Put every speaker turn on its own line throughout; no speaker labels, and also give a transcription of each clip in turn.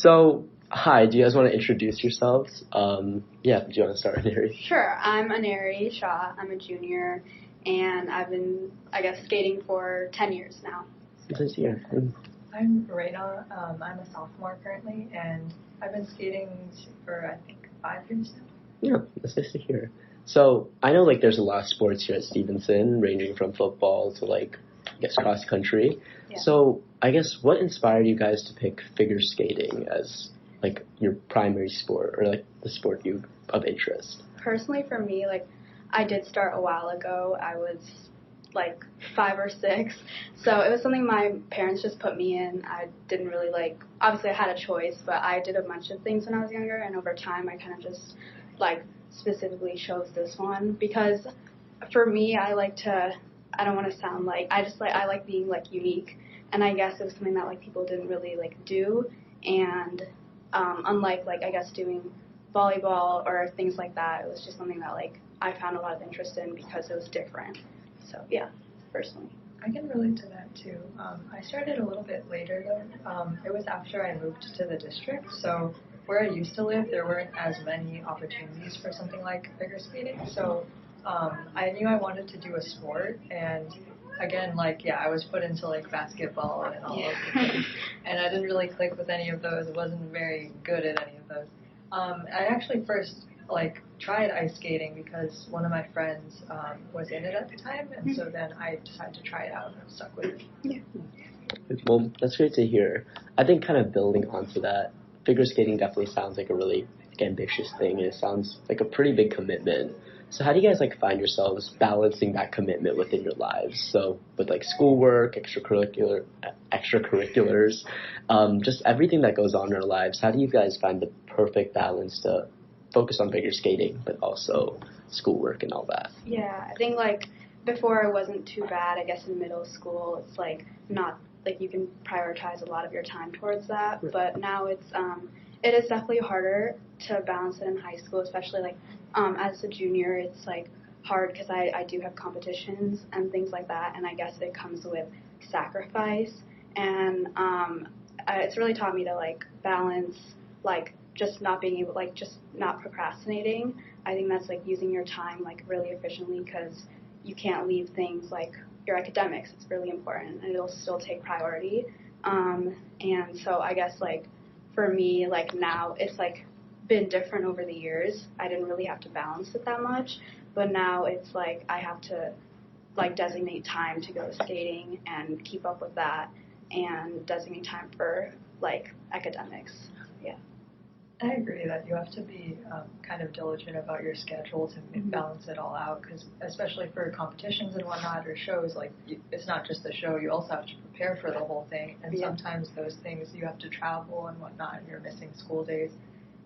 So, hi, do you guys want to introduce yourselves? Yeah, do you want to start, Neri?
Sure. I'm Aneri Shah. I'm a junior, and I've been, skating for 10 years now.
This year.
I'm Reina. I'm a sophomore currently, and I've been skating for, I think, 5 years now.
Yeah, that's nice to hear. So, I know, there's a lot of sports here at Stevenson, ranging from football to, I guess, cross country.
Yeah.
So, I guess, what inspired you guys to pick figure skating as, your primary sport, or, the sport of interest?
Personally, for me, I did start a while ago. I was, 5 or 6. So it was something my parents just put me in. I didn't really, obviously I had a choice, but I did a bunch of things when I was younger, and over time I kind of just, specifically chose this one. Because for me, I don't want to sound I like being, unique. And I guess it was something that, people didn't really, do. And unlike, I guess, doing volleyball or things like that, it was just something that, I found a lot of interest in because it was different. So, yeah, personally.
I can relate to that, too. I started a little bit later, though. It was after I moved to the district, so where I used to live, there weren't as many opportunities for something like figure skating, so I knew I wanted to do a sport, and again, I was put into, basketball and all of the things, and I didn't really click with any of those. I wasn't very good at any of those. I actually first, tried ice skating because one of my friends was in it at the time, and so then I decided to try it out, and I stuck with it.
Yeah.
Well, that's great to hear. I think kind of building onto that, figure skating definitely sounds like a really ambitious thing, and it sounds like a pretty big commitment. So how do you guys find yourselves balancing that commitment within your lives? So with schoolwork, extracurriculars, just everything that goes on in our lives, how do you guys find the perfect balance to focus on figure skating, but also schoolwork and all that?
Yeah, I think before it wasn't too bad. I guess in middle school it's not you can prioritize a lot of your time towards that. Right. But now it is definitely harder to balance it in high school, especially as a junior. It's hard because I do have competitions and things like that, and I guess it comes with sacrifice, and it's really taught me to balance just not being able just not procrastinating. I think that's using your time really efficiently, because you can't leave things your academics. It's really important, and it'll still take priority. And so I guess for me now it's been different over the years. I didn't really have to balance it that much, but now it's I have to designate time to go skating and keep up with that, and designate time for academics. Yeah.
I agree that you have to be kind of diligent about your schedule to balance it all out, because especially for competitions and whatnot, or shows, it's not just the show, you also have to prepare for the whole thing, and sometimes those things you have to travel and whatnot, and you're missing school days.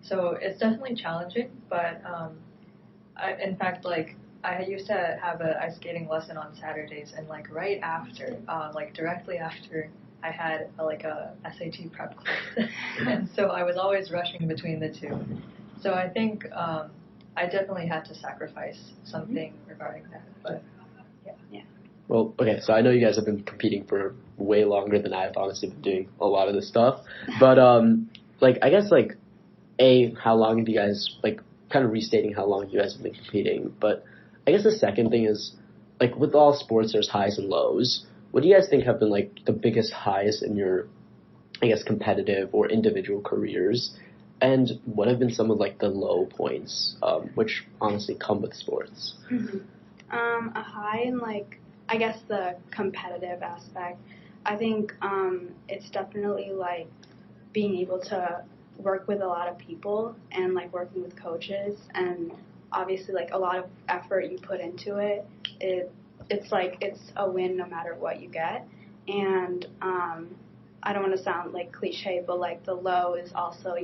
So it's definitely challenging, but in fact, I used to have an ice skating lesson on Saturdays, and right after, directly after, I had a SAT prep class, and so I was always rushing between the two. So I think I definitely had to sacrifice something regarding that, but yeah.
Well, okay, so I know you guys have been competing for way longer than I've honestly been doing a lot of this stuff, but I guess how long have you guys, kind of restating how long you guys have been competing, but I guess the second thing is, with all sports, there's highs and lows. What do you guys think have been, the biggest highs in your, I guess, competitive or individual careers? And what have been some of, the low points, which honestly come with sports?
Mm-hmm. A high in, I guess the competitive aspect. I think it's definitely, being able to work with a lot of people and, working with coaches, and obviously, a lot of effort you put into it. It's it's a win no matter what you get, and I don't want to sound cliche, but the low is also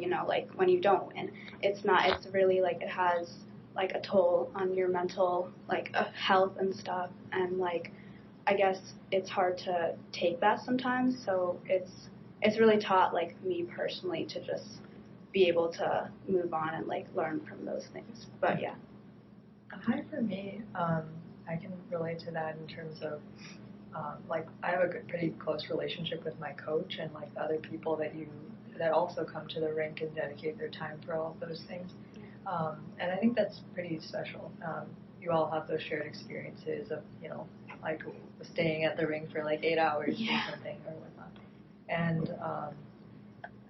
when you don't win. It's really it has a toll on your mental health and stuff, and I guess it's hard to take that sometimes. So it's really taught me personally to just be able to move on and learn from those things. But yeah.
A high for me, I can relate to that in terms of I have a pretty close relationship with my coach and the other people that you that also come to the rink and dedicate their time for all of those things. And I think that's pretty special. You all have those shared experiences of, like staying at the rink for like 8 hours or something or whatnot. And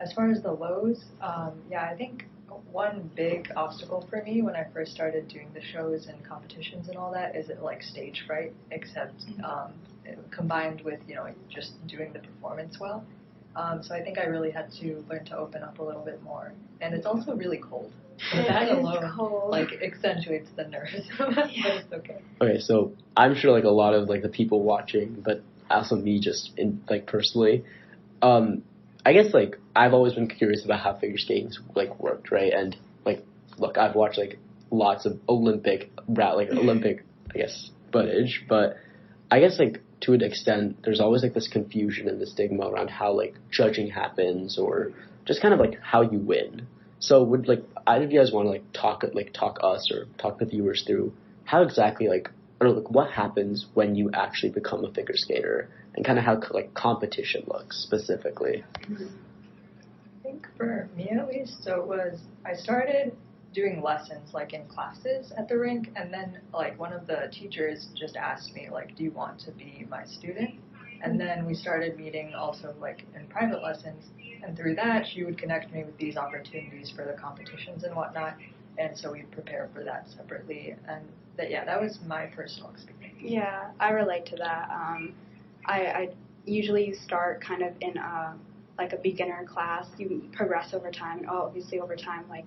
as far as the lows, I think one big obstacle for me when I first started doing the shows and competitions and all that is like stage fright, except combined with, just doing the performance well. So I think I really had to learn to open up a little bit more. And it's also really cold. So that alone, like, accentuates the nerves. But it's okay.
Okay, so I'm sure, like, a lot of, like, the people watching, but also me just, personally, I guess, like, I've always been curious about how figure skating's, like, worked, right? And, like, look, I've watched, like, lots of Olympic, I guess, footage, but I guess, like, to an extent, there's always, like, this confusion and the stigma around how, like, judging happens or just kind of, like, how you win. So would, like, either of you guys want to, like, talk us or talk the viewers through how exactly, like, or, like, what happens when you actually become a figure skater and kind of how, like, competition looks specifically?
I think for me at least, I started doing lessons like in classes at the rink, and then like one of the teachers just asked me like, do you want to be my student? And then we started meeting also like in private lessons, and through that she would connect me with these opportunities for the competitions and whatnot, and so we'd prepare for that separately. And that was my personal experience.
Yeah, I relate to that. I usually start kind of in like a beginner class. You progress over time, and obviously over time, like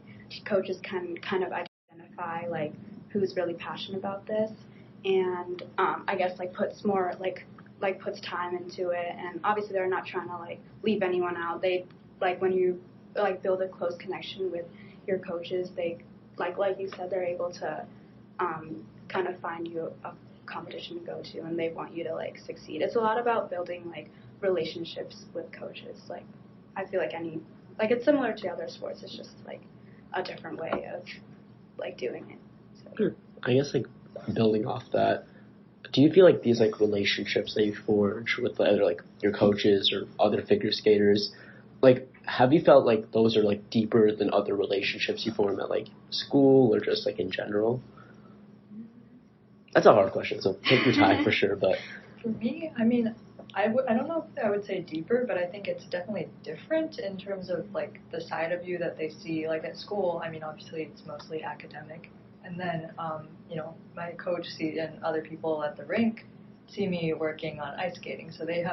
coaches can kind of identify like who's really passionate about this, and I guess like puts more puts time into it. And obviously they're not trying to like leave anyone out. They like when you like build a close connection with your coaches, they like you said, they're able to kind of find you a competition to go to, and they want you to like succeed. It's a lot about building like relationships with coaches. Like I feel like it's similar to other sports. It's just like a different way of like doing it. So.
I guess like building off that, do you feel like these like relationships that you forge with either like your coaches or other figure skaters, like have you felt like those are like deeper than other relationships you form at like school or just like in general? That's a hard question, so take your time for sure. But
for me, I mean, I don't know if I would say deeper, but I think it's definitely different in terms of like the side of you that they see. Like at school, I mean, obviously it's mostly academic, and then my coach and other people at the rink see me working on ice skating, so they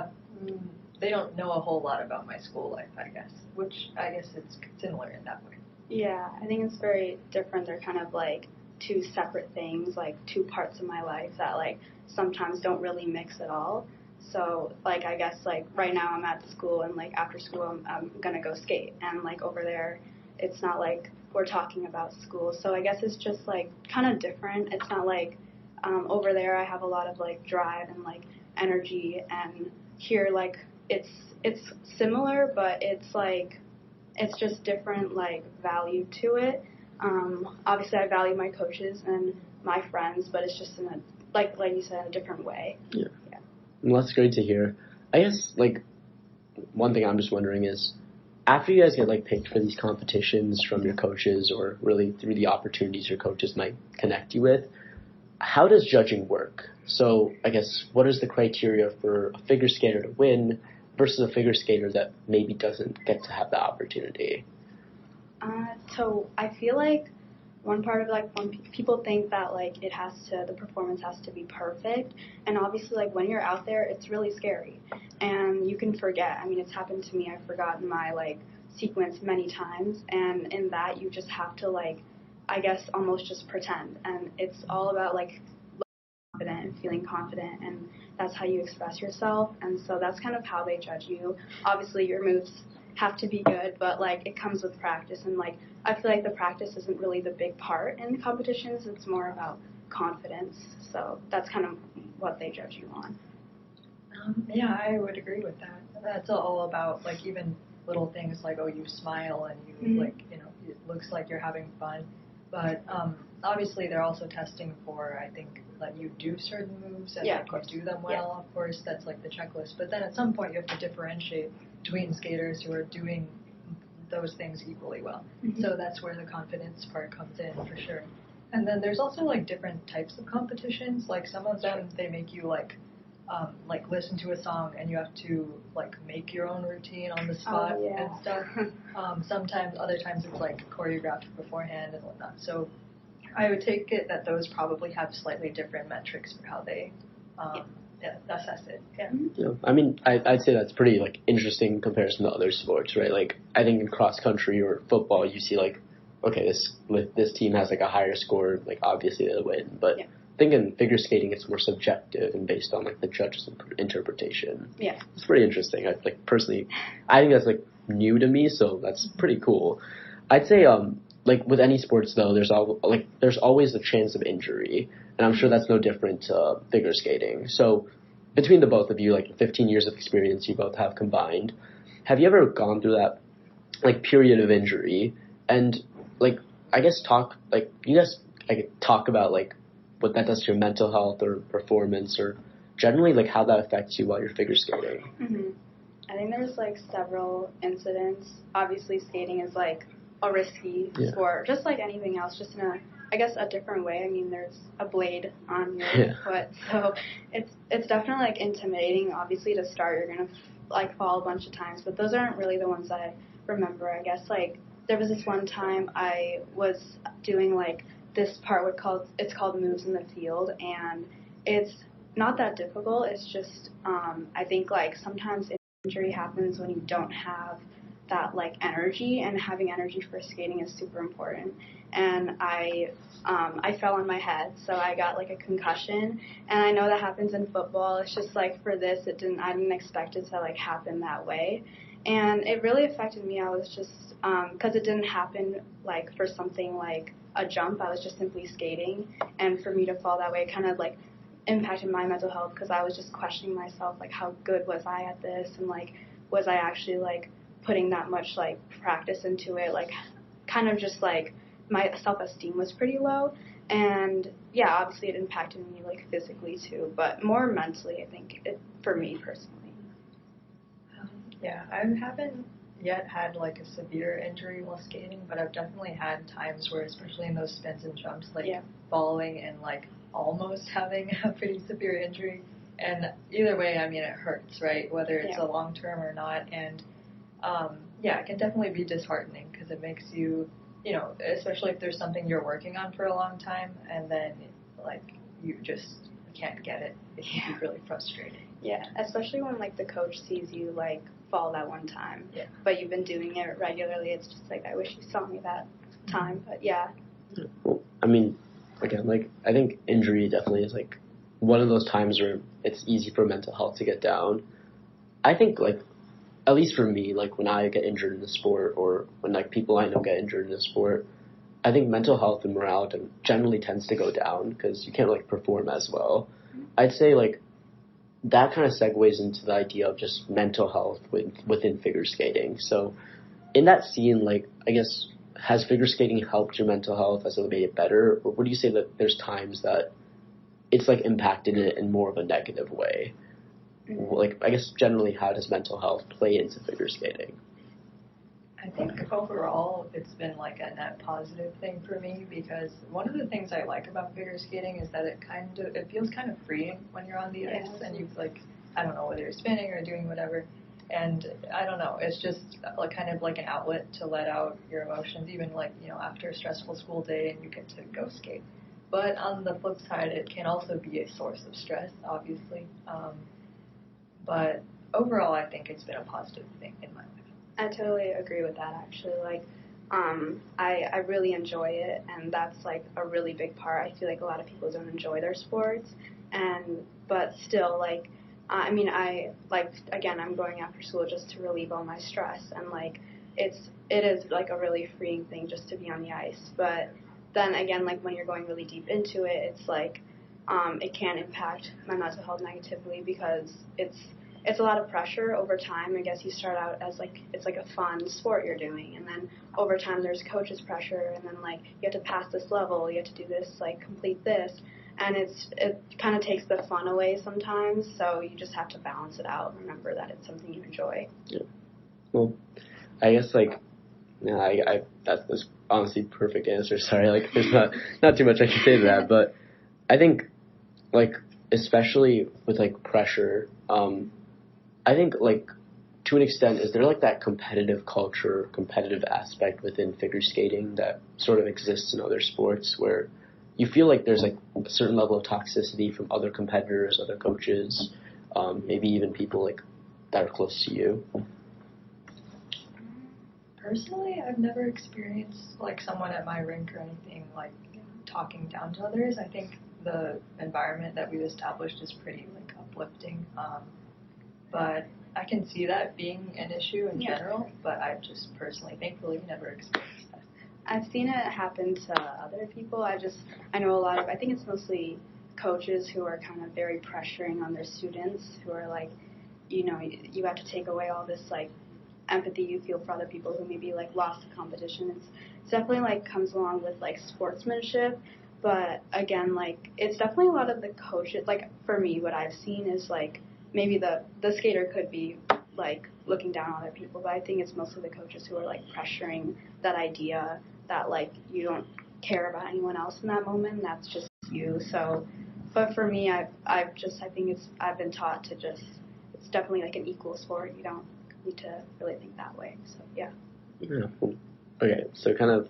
don't know a whole lot about my school life, I guess. Which I guess it's similar in that way.
Yeah, I think it's very different. They're kind of like two separate things, like two parts of my life that like sometimes don't really mix at all. So like I guess like right now I'm at school, and like after school I'm gonna go skate, and like over there it's not like we're talking about school. So I guess it's just like kind of different. It's not like over there I have a lot of like drive and like energy, and here like it's similar, but it's like it's just different like value to it. Obviously, I value my coaches and my friends, but it's just in a like you said, in a different way.
Yeah. Well, that's great to hear. I guess like one thing I'm just wondering is, after you guys get like picked for these competitions from your coaches, or really through the opportunities your coaches might connect you with, how does judging work? So I guess what is the criteria for a figure skater to win versus a figure skater that maybe doesn't get to have the opportunity?
So I feel like one part of like when people think that like the performance has to be perfect, and obviously like when you're out there it's really scary and you can forget. I mean, it's happened to me. I've forgotten my like sequence many times, and in that you just have to like I guess almost just pretend, and it's all about like confident and feeling confident, and that's how you express yourself. And so that's kind of how they judge you. Obviously your moves have to be good, but like it comes with practice, and like I feel like the practice isn't really the big part in competitions. It's more about confidence. So that's kind of what they judge you on.
Yeah, I would agree with that. That's all about like even little things like, oh, you smile and you like, it looks like you're having fun. But obviously they're also testing for, I think, like you do certain moves and like you do them well. Of course, that's like the checklist. But then at some point you have to differentiate between skaters who are doing those things equally well.
Mm-hmm.
So that's where the confidence part comes in for sure. And then there's also like different types of competitions. Like some of them, they make you like listen to a song and you have to like make your own routine on the spot and stuff. Sometimes, other times it's like choreographed beforehand and whatnot. So I would take it that those probably have slightly different metrics for how they assess it.
Yeah. I mean, I'd say that's pretty like interesting in comparison to other sports, right? Like I think in cross country or football, you see like, okay, this team has like a higher score, like obviously they'll win, but. Yeah. I think in figure skating it's more subjective and based on like the judge's interpretation.
Yeah,
it's pretty interesting. I like personally, I think that's like new to me, so that's pretty cool. I'd say like with any sports though, there's always the chance of injury, and I'm sure that's no different to figure skating. So between the both of you, like 15 years of experience you both have combined, have you ever gone through that like period of injury and like I guess talk about like what that does to your mental health or performance or generally like how that affects you while you're figure skating?
Mm-hmm. I think there's like several incidents. Obviously skating is like a risky sport, just like anything else, just in a different way. I mean, there's a blade on your foot, so it's definitely like intimidating. Obviously to start you're going to like fall a bunch of times, but those aren't really the ones that I remember. I guess like there was this one time I was doing like this part it's called moves in the field, and it's not that difficult. It's just I think like sometimes injury happens when you don't have that like energy, and having energy for skating is super important. And I fell on my head, so I got like a concussion, and I know that happens in football. It's just like for this I didn't expect it to like happen that way, and it really affected me. I was just because it didn't happen like for something like a jump. I was just simply skating, and for me to fall that way kind of like impacted my mental health, because I was just questioning myself, like how good was I at this, and like was I actually like putting that much like practice into it. Like kind of just like my self-esteem was pretty low, and yeah, obviously it impacted me like physically too, but more mentally I think for me personally.
Yeah, I haven't yet had like a severe injury while skating, but I've definitely had times where, especially in those spins and jumps, like falling and like almost having a pretty severe injury. And either way, I mean, it hurts, right? Whether it's a long term or not. And it can definitely be disheartening because it makes you, especially if there's something you're working on for a long time and then like you just can't get it. It can be really frustrating.
Yeah, especially when like the coach sees you like fall that one time, but you've been doing it regularly. It's just like, I wish you saw me that time, but yeah.
Well, I mean, again, like I think injury definitely is like one of those times where it's easy for mental health to get down. I think like, at least for me, like when I get injured in the sport or when like people I know get injured in the sport, I think mental health and morale generally tends to go down because you can't like perform as well. I'd say like that kind of segues into the idea of just mental health within figure skating. So in that scene, like, I guess, has figure skating helped your mental health? Has it made it better? Or would you say that there's times that it's like impacted it in more of a negative way? Like, I guess generally, how does mental health play into figure skating?
I think overall it's been like a net positive thing for me, because one of the things I like about figure skating is that it feels kind of freeing when you're on the ice and you like, I don't know, whether you're spinning or doing whatever, and I don't know, it's just like kind of like an outlet to let out your emotions, even like, after a stressful school day and you get to go skate. But on the flip side, it can also be a source of stress, obviously. But overall, I think it's been a positive thing in my life.
I totally agree with that, actually. Like, I really enjoy it, and that's like a really big part. I feel like a lot of people don't enjoy their sports, but still, like, I mean, I'm going after school just to relieve all my stress, and like, it is like a really freeing thing just to be on the ice. But then again, like when you're going really deep into it, it's like, it can impact my mental health negatively, because it's a lot of pressure over time. I guess you start out as like, it's like a fun sport you're doing, and then over time there's coach's pressure, and then like you have to pass this level, you have to do this, like complete this, and it kind of takes the fun away sometimes, so you just have to balance it out and remember that it's something you enjoy.
Yeah. Well, I guess like Yeah, that was honestly perfect answer. Sorry, like there's not too much I can say to that, but I think like especially with like pressure, I think like to an extent is there like that competitive culture, competitive aspect within figure skating that sort of exists in other sports where you feel like there's like a certain level of toxicity from other competitors, other coaches, maybe even people like that are close to you.
Personally, I've never experienced like someone at my rink or anything like talking down to others. I think the environment that we've established is pretty like uplifting. But I can see that being an issue in general, but I've just personally, thankfully, never experienced that.
I've seen it happen to other people. I know a lot of, I think it's mostly coaches who are kind of very pressuring on their students who are like, you have to take away all this like empathy you feel for other people who maybe like lost the competition. It's definitely like comes along with like sportsmanship, but again, like it's definitely a lot of the coaches. Like for me, what I've seen is like maybe the skater could be like looking down on other people, but I think it's mostly the coaches who are like pressuring that idea that like you don't care about anyone else in that moment, and that's just you. So, but for me, I've been taught to just it's definitely like an equal sport. You don't need to really think that way. So yeah.
Yeah. Okay, so kind of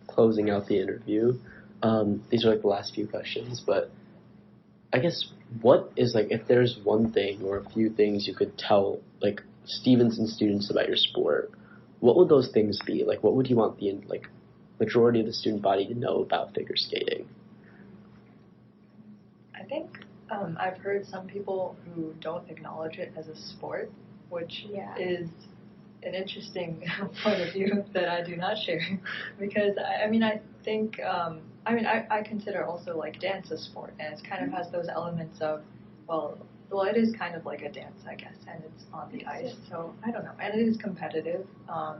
closing out the interview. These are like the last few questions, but I guess what is like if there's one thing or a few things you could tell like Stevenson students about your sport, what would those things be? Like what would you want the like majority of the student body to know about figure skating?
I think I've heard some people who don't acknowledge it as a sport, which is an interesting point of view that I do not share. Because, I think, I consider also like dance a sport, and it kind of has those elements of, well, it is kind of like a dance, I guess, and it's on the ice, so I don't know. And it is competitive. I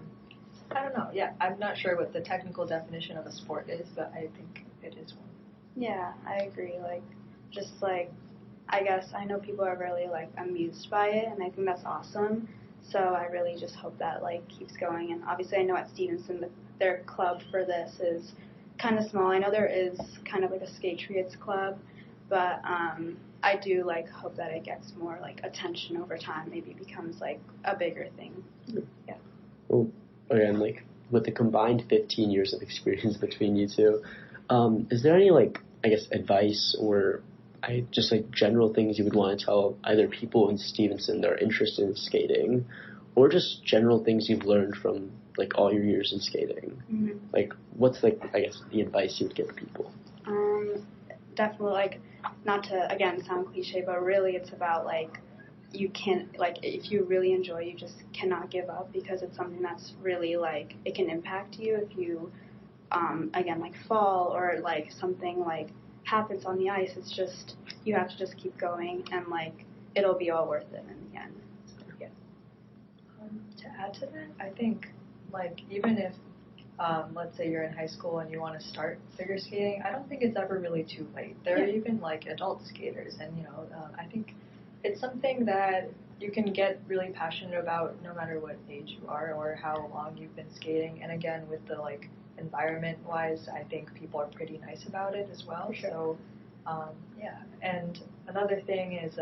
don't know, I'm not sure what the technical definition of a sport is, but I think it is one.
Yeah, I agree. Like, just like, I guess I know people are really like amused by it, and I think that's awesome. So I really just hope that like keeps going. And obviously, I know at Stevenson their club for this is kind of small. I know there is kind of like a Skatriots club, but I do like hope that it gets more like attention over time. Maybe it becomes like a bigger thing. Yeah.
Well, again, like with the combined 15 years of experience between you two, is there any like I guess advice or just like general things you would want to tell either people in Stevenson that are interested in skating, or just general things you've learned from like all your years in skating?
Mm-hmm.
Like, what's like I guess the advice you would give people?
Definitely like not to again sound cliche, but really it's about like you can't like if you really enjoy, you just cannot give up because it's something that's really like it can impact you if you again like fall or like something like happens on the ice. It's just you have to just keep going and like it'll be all worth it in the end. So, yeah.
To add to that, I think like even if let's say you're in high school and you want to start figure skating, I don't think it's ever really too late. There are even like adult skaters, and I think it's something that you can get really passionate about no matter what age you are or how long you've been skating. And again, with the like environment-wise, I think people are pretty nice about it as well.
Sure.
So, And another thing is,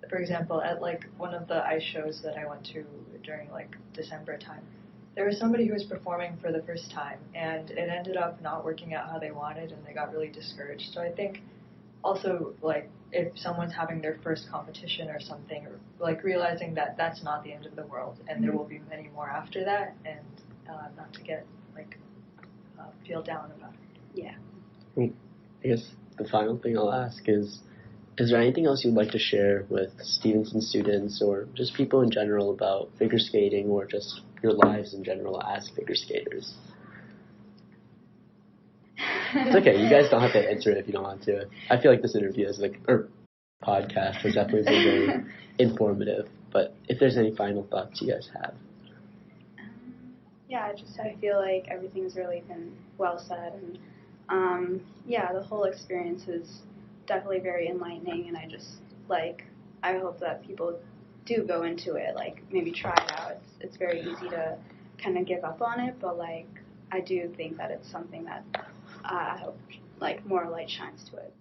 for example, at like one of the ice shows that I went to during like December time, there was somebody who was performing for the first time, and it ended up not working out how they wanted, and they got really discouraged. So I think also like if someone's having their first competition or something, or like realizing that that's not the end of the world, and there will be many more after that, and not to get like feel down about it.
Yeah.
I guess the final thing I'll ask is there anything else you'd like to share with Stevenson students or just people in general about figure skating or just your lives in general as figure skaters? It's okay. You guys don't have to answer it if you don't want to. I feel like this interview or podcast has definitely been very informative. But if there's any final thoughts you guys have.
I feel like everything's really been well said, and the whole experience is definitely very enlightening, and I hope that people do go into it, like maybe try it out. It's very easy to kind of give up on it, but like I do think that it's something that I hope like more light shines to it.